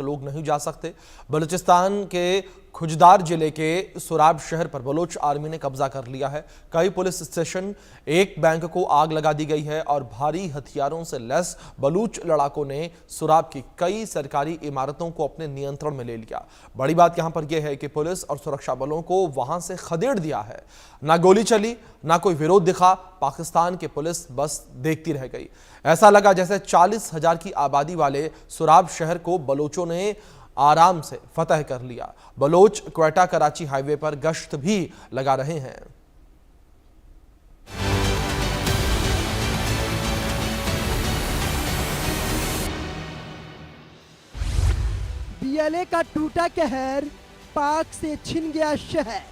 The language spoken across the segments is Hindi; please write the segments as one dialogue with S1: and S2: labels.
S1: लोग नहीं जा सकते। बलूचिस्तान के खुजदार जिले के सुराब शहर पर बलोच आर्मी ने कब्जा कर लिया है। कई पुलिस स्टेशन, एक बैंक को आग लगा दी गई है और भारी हथियारों से लैस बलूच लड़ाकों ने सुराब की कई सरकारी इमारतों को अपने नियंत्रण में ले लिया। बड़ी बात यहां पर यह है कि पुलिस और सुरक्षा बलों को वहां से खदेड़ दिया है। ना गोली चली, ना कोई विरोध दिखा। पाकिस्तान की पुलिस बस देखती रह गई। ऐसा लगा जैसे 40,000 की आबादी वाले सुराब शहर को बलोचों ने आराम से फतह कर लिया। बलोच क्वेटा कराची हाईवे पर गश्त भी लगा रहे हैं।
S2: बीएलए का टूटा कहर, पाक से छिन गया शहर।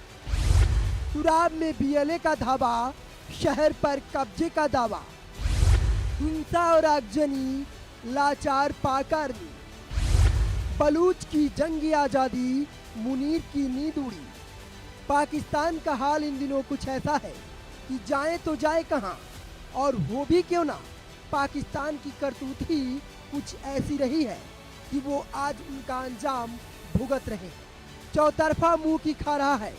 S2: सुराब में बीएलए का धावा, शहर पर कब्जे का दावा। हिंसा और आगजनी, लाचार पाक आर्मी। बलूच की जंगी आज़ादी, मुनीर की नींद उड़ी। पाकिस्तान का हाल इन दिनों कुछ ऐसा है कि जाए तो जाए कहां, और हो भी क्यों ना। पाकिस्तान की करतूत ही कुछ ऐसी रही है कि वो आज उनका अंजाम भुगत रहे हैं। चौतरफा मुंह की खा रहा है।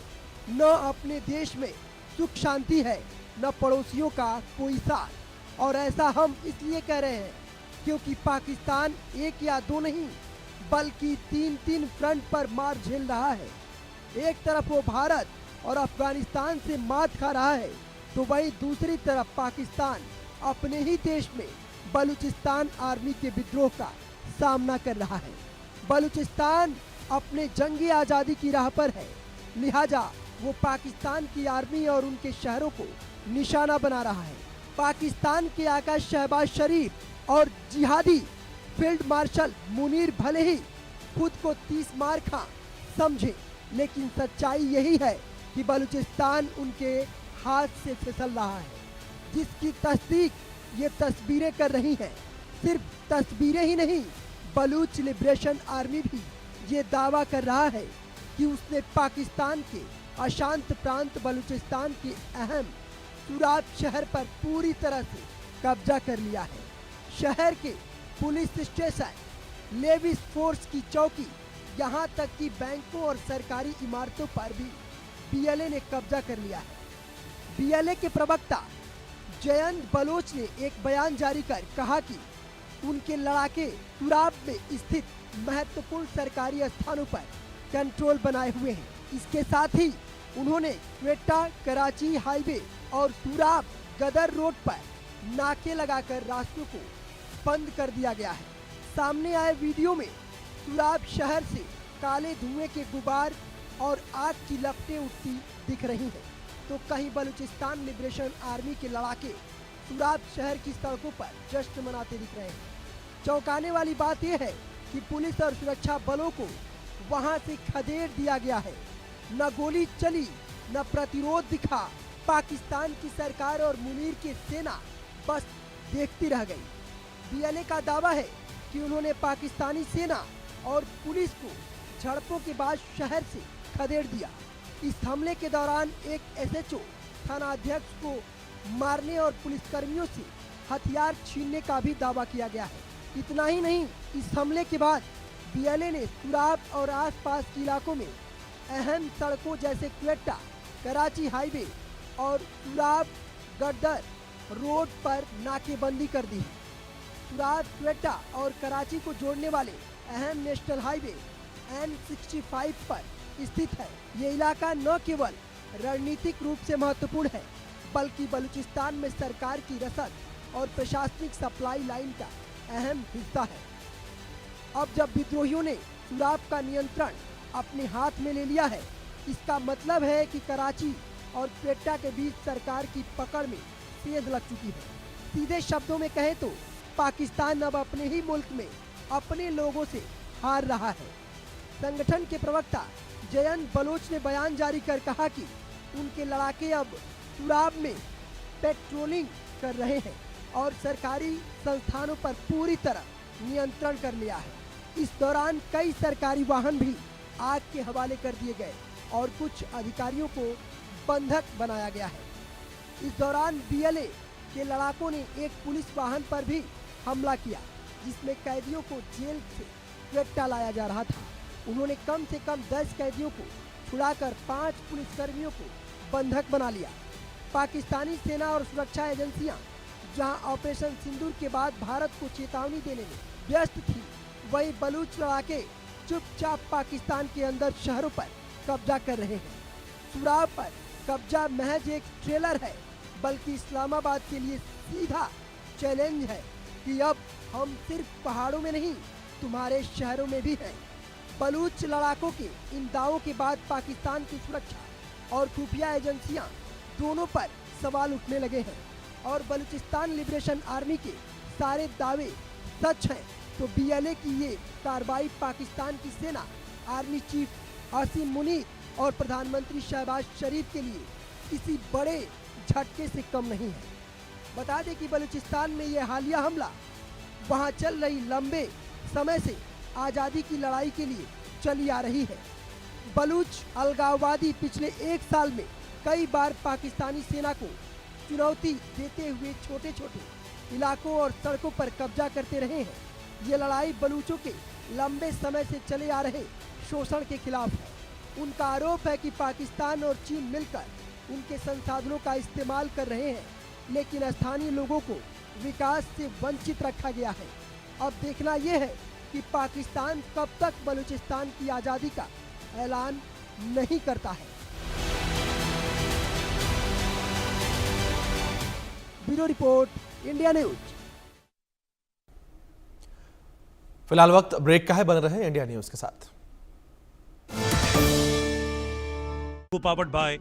S2: न अपने देश में सुख शांति है, न पड़ोसियों का कोई साथ। और ऐसा हम इसलिए कह रहे हैं क्योंकि पाकिस्तान एक या दो नहीं बल्कि 3 फ्रंट पर मार झेल रहा है। एक तरफ वो भारत और अफगानिस्तान से मात खा रहा है, तो वहीं दूसरी तरफ पाकिस्तान अपने ही देश में बलूचिस्तान आर्मी के विद्रोह का सामना कर रहा है। बलूचिस्तान अपने जंगी आज़ादी की राह पर है, लिहाजा वो पाकिस्तान की आर्मी और उनके शहरों को निशाना बना रहा है। पाकिस्तान के आका शहबाज शरीफ और जिहादी फील्ड मार्शल मुनीर भले ही खुद को 30 मार खा समझे, लेकिन सच्चाई यही है कि बलूचिस्तान उनके हाथ से फिसल रहा है, जिसकी तस्दीक ये तस्वीरें कर रही हैं। सिर्फ तस्वीरें ही नहीं, बलूच लिबरेशन आर्मी भी ये दावा कर रहा है कि उसने पाकिस्तान के अशांत प्रांत बलूचिस्तान के अहम सुराब शहर पर पूरी तरह से कब्जा कर लिया है। शहर के पुलिस स्टेशन, लेविस फोर्स की चौकी, यहाँ तक कि बैंकों और सरकारी इमारतों पर भी बीएलए ने कब्जा कर लिया है। बीएलए के प्रवक्ता जयंत बलोच ने एक बयान जारी कर कहा कि उनके लड़ाके सुराब में स्थित महत्वपूर्ण सरकारी स्थानों पर कंट्रोल बनाए हुए हैं। इसके साथ ही उन्होंने क्वेटा कराची हाईवे और सुराब गदर रोड पर नाके लगाकर रास्तों को बंद कर दिया गया है। सामने आए वीडियो में सुराब शहर से काले धुएं के गुबार और आग की लपटें उठती दिख रही हैं, तो कहीं बलूचिस्तान लिबरेशन आर्मी के लड़ाके सुराब शहर की सड़कों पर जश्न मनाते दिख रहे हैं। चौंकाने वाली बात यह है कि पुलिस और सुरक्षा बलों को वहां से खदेड़ दिया गया है। न गोली चली, न प्रतिरोध दिखा। पाकिस्तान की सरकार और मुनीर की सेना बस देखती रह गई। बीएलए का दावा है कि उन्होंने पाकिस्तानी सेना और पुलिस को झड़पों के बाद शहर से खदेड़ दिया। इस हमले के दौरान एक एसएचओ, थानाध्यक्ष को मारने और पुलिसकर्मियों से हथियार छीनने का भी दावा किया गया है। इतना ही नहीं, इस हमले के बाद बीएलए ने सुराब और आसपास के इलाकों में अहम सड़कों जैसे क्वेटा कराची हाईवे और सुराब गदर रोड पर नाकेबंदी कर दी है। सुराब, क्वेटा और कराची को जोड़ने वाले अहम नेशनल हाईवे N65 पर स्थित है। ये इलाका न केवल रणनीतिक रूप से महत्वपूर्ण है, बल्कि बलूचिस्तान में सरकार की रसद और प्रशासनिक सप्लाई लाइन का अहम हिस्सा है। अब जब विद्रोहियों ने सुराब का नियंत्रण अपने हाथ में ले लिया है, इसका मतलब है कि कराची और क्वेटा के बीच सरकार की पकड़ में सेंध लग चुकी है। सीधे शब्दों में कहें तो पाकिस्तान अब अपने ही मुल्क में अपने लोगों से हार रहा है। संगठन के प्रवक्ता जयंत बलोच ने बयान जारी कर कहा कि उनके लड़ाके अब सुराब में पेट्रोलिंग कर रहे हैं और सरकारी संस्थानों पर पूरी तरह नियंत्रण कर लिया है। इस दौरान कई सरकारी वाहन भी आग के हवाले कर दिए गए और कुछ अधिकारियों को बंधक बनाया गया है। इस दौरान बीएलए के लड़ाकों ने एक पुलिस वाहन पर भी हमला किया, जिसमें कैदियों को जेल से क्वेटा लाया जा रहा था। उन्होंने कम से कम 10 कैदियों को छुड़ाकर 5 पुलिसकर्मियों को बंधक बना लिया। पाकिस्तानी सेना और सुरक्षा एजेंसियां जहां ऑपरेशन सिंदूर के बाद भारत को चेतावनी देने में व्यस्त थी, वहीं बलूच लड़ाके चुपचाप पाकिस्तान के अंदर शहरों पर कब्जा कर रहे हैं। सुराब पर कब्जा महज एक ट्रेलर है, बल्कि इस्लामाबाद के लिए सीधा चैलेंज है कि अब हम सिर्फ पहाड़ों में नहीं, तुम्हारे शहरों में भी हैं। बलूच लड़ाकों के इन दावों के बाद पाकिस्तान की सुरक्षा और खुफिया एजेंसियां दोनों पर सवाल उठने लगे हैं और बलूचिस्तान लिबरेशन आर्मी के सारे दावे सच हैं तो बीएलए की ये कार्रवाई पाकिस्तान की सेना, आर्मी चीफ आसिम मुनीर और प्रधानमंत्री शहबाज शरीफ के लिए किसी बड़े झटके से कम नहीं है। बता दें कि बलूचिस्तान में ये हालिया हमला वहां चल रही लंबे समय से आज़ादी की लड़ाई के लिए चली आ रही है। बलूच अलगाववादी पिछले 1 साल में कई बार पाकिस्तानी सेना को चुनौती देते हुए छोटे छोटे इलाकों और सड़कों पर कब्जा करते रहे हैं। ये लड़ाई बलूचों के लंबे समय से चले आ रहे शोषण के खिलाफ है। उनका आरोप है कि पाकिस्तान और चीन मिलकर उनके संसाधनों का इस्तेमाल कर रहे हैं, लेकिन स्थानीय लोगों को विकास से वंचित रखा गया है। अब देखना यह है कि पाकिस्तान कब तक बलूचिस्तान की आज़ादी का ऐलान नहीं करता है। Bureau report, India news.
S1: फिलहाल वक्त ब्रेक का है, बन रहे इंडिया न्यूज के साथ।
S3: Powered by